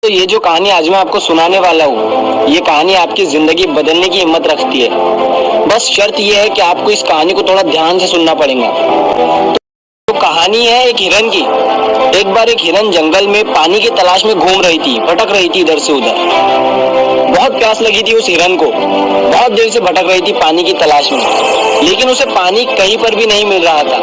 तो ये जो कहानी आज मैं आपको सुनाने वाला हूँ, ये कहानी आपकी जिंदगी बदलने की हिम्मत रखती है। बस शर्त ये है कि आपको इस कहानी को थोड़ा ध्यान से सुनना पड़ेगा। तो कहानी है एक हिरन की। एक बार एक हिरन जंगल में पानी की तलाश में घूम रही थी, भटक रही थी इधर से उधर। बहुत प्यास लगी थी उस हिरन को, बहुत देर से भटक रही थी पानी की तलाश में, लेकिन उसे पानी कहीं पर भी नहीं मिल रहा था।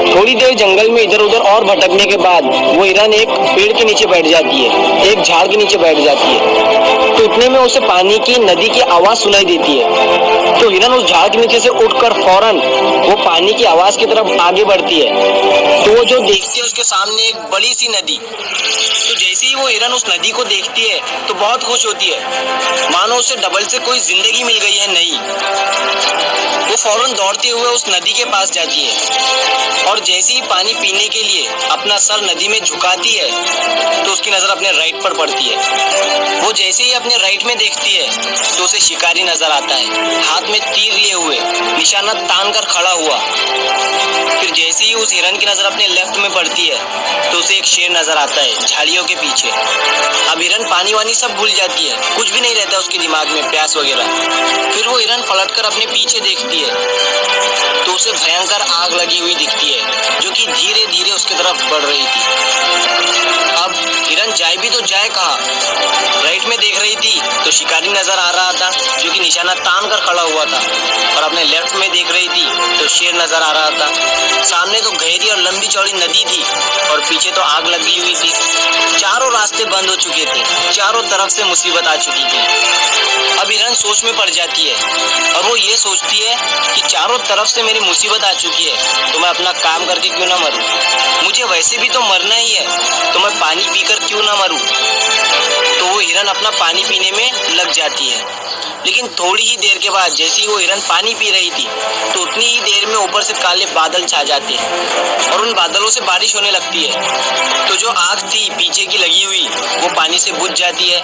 थोड़ी देर जंगल में इधर उधर और भटकने के बाद वो हिरन एक पेड़ के नीचे बैठ जाती है, एक झाड़ के नीचे बैठ जाती है। तो इतने में उसे पानी की नदी की आवाज सुनाई देती है। तो हिरन उस झाड़ के नीचे से उठकर फौरन वो पानी की आवाज की तरफ आगे बढ़ती है। तो वो जो देखती है उसके सामने एक बड़ी सी नदी। तो जैसे ही वो हिरन उस नदी को देखती है तो बहुत खुश होती है, मानो उसे डबल से कोई जिंदगी मिल गई है नई। वो फौरन दौड़ते हुए उस नदी के पास जाती है और जैसे ही पानी पीने के लिए अपना सर नदी में झुकाती है तो उसकी नजर अपने राइट पर पड़ती है। वो जैसे ही अपने राइट में देखती है तो उसे शिकारी नजर आता है, हाथ में तीर लिए हुए, निशाना तान कर खड़ा हुआ। फिर जैसे ही उस हिरन की नजर अपने लेफ्ट में पड़ती है तो उसे एक शेर नजर आता है झाड़ियों के पीछे। अब हिरन पानी वानी सब भूल जाती है, कुछ भी नहीं रहता उसके दिमाग में, प्यास वगैरह। फिर वो हिरन पलटकर अपने पीछे देखती है तो उसे भयंकर आग लगी हुई दिखती है जो कि धीरे धीरे उसकी तरफ बढ़ रही थी। अब हिरन जाए भी तो जाए कहाँ? राइट में देख रही थी तो शिकारी नजर आ रहा था जो कि निशाना तान कर खड़ा हुआ था, और अपने लेफ्ट में देख रही थी तो शेर नजर आ रहा था। सामने तो गहरी और लंबी चौड़ी नदी थी और पीछे तो आग लगी हुई थी। चारों रास्ते बंद हो चुके थे, चारों तरफ से मुसीबत आ चुकी थी। अब हिरन सोच में पड़ जाती है और वो ये सोचती है कि चारों तरफ से मेरी मुसीबत आ चुकी है तो मैं अपना काम करके क्यों ना मरूं? मुझे वैसे भी तो मरना ही है, तो मैं पानी पीकर क्यों ना मरूं? तो वो हिरन अपना पानी पीने में लग जाती है। लेकिन थोड़ी ही देर के बाद जैसे ही वो हिरन पानी पी रही थी तो उतनी ही देर में ऊपर से काले बादल छा जाते हैं और उन बादलों से बारिश होने लगती है। तो जो आग थी पीछे की लगी हुई वो पानी से बुझ जाती है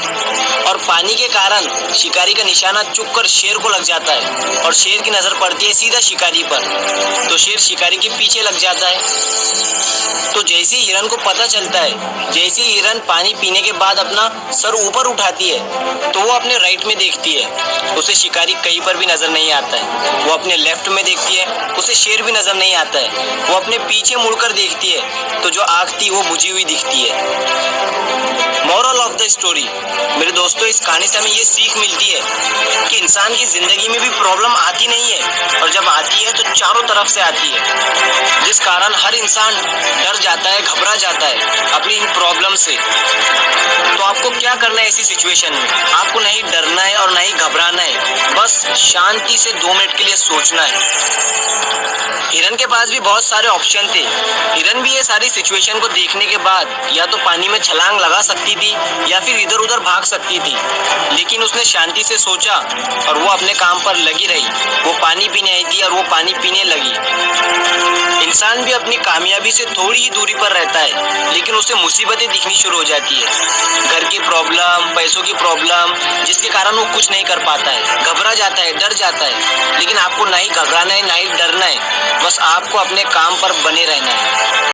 और पानी के कारण शिकारी का निशाना चुप कर शेर को लग जाता है और शेर की नजर पड़ती है सीधा शिकारी पर। तो शेर शिकारी के पीछे लग जाता है। तो जैसे ही हिरन को पता चलता है, जैसे ही हिरन पानी पीने के बाद अपना सर ऊपर उठाती है तो वो अपने राइट में देखती है, उसे शिकारी कहीं पर भी नजर नहीं आता है। वो अपने लेफ्ट में देखती है, उसे शेर भी नजर नहीं आता है। वो अपने पीछे मुड़कर देखती है तो जो आग थी वो बुझी हुई दिखती है। मॉरल ऑफ द स्टोरी, मेरे दोस्तों, इस कहानी से हमें ये सीख मिलती है कि इंसान की जिंदगी में भी प्रॉब्लम आती नहीं है, और जब आती है तो चारों तरफ से आती है, जिस कारण हर इंसान डर जाता है, घबरा जाता है अपनी इन प्रॉब्लम से। तो आपको क्या करना है ऐसी सिचुएशन में? आपको नहीं डरना है और नहीं घबराना है, बस शांति से 2 मिनट के लिए सोचना है। हिरन के पास भी बहुत सारे ऑप्शन थे। हिरन भी ये सारी सिचुएशन को देखने के बाद या तो पानी में छलांग लगा सकती थी या फिर इधर उधर भाग सकती थी, लेकिन उसने शांति से सोचा और वो अपने काम पर लगी रही। वो पानी पीने आई थी और वो पानी पीने लगी। इंसान भी अपनी कामयाबी से थोड़ी ही दूरी पर रहता है, लेकिन उसे मुसीबतें दिखनी शुरू हो जाती है, घर की प्रॉब्लम, पैसों की प्रॉब्लम, जिसके कारण वो कुछ नहीं कर पाता है, घबरा जाता है, डर जाता है। लेकिन आपको ना ही घबराना है ना ही डरना है, बस आपको अपने काम पर बने रहना है।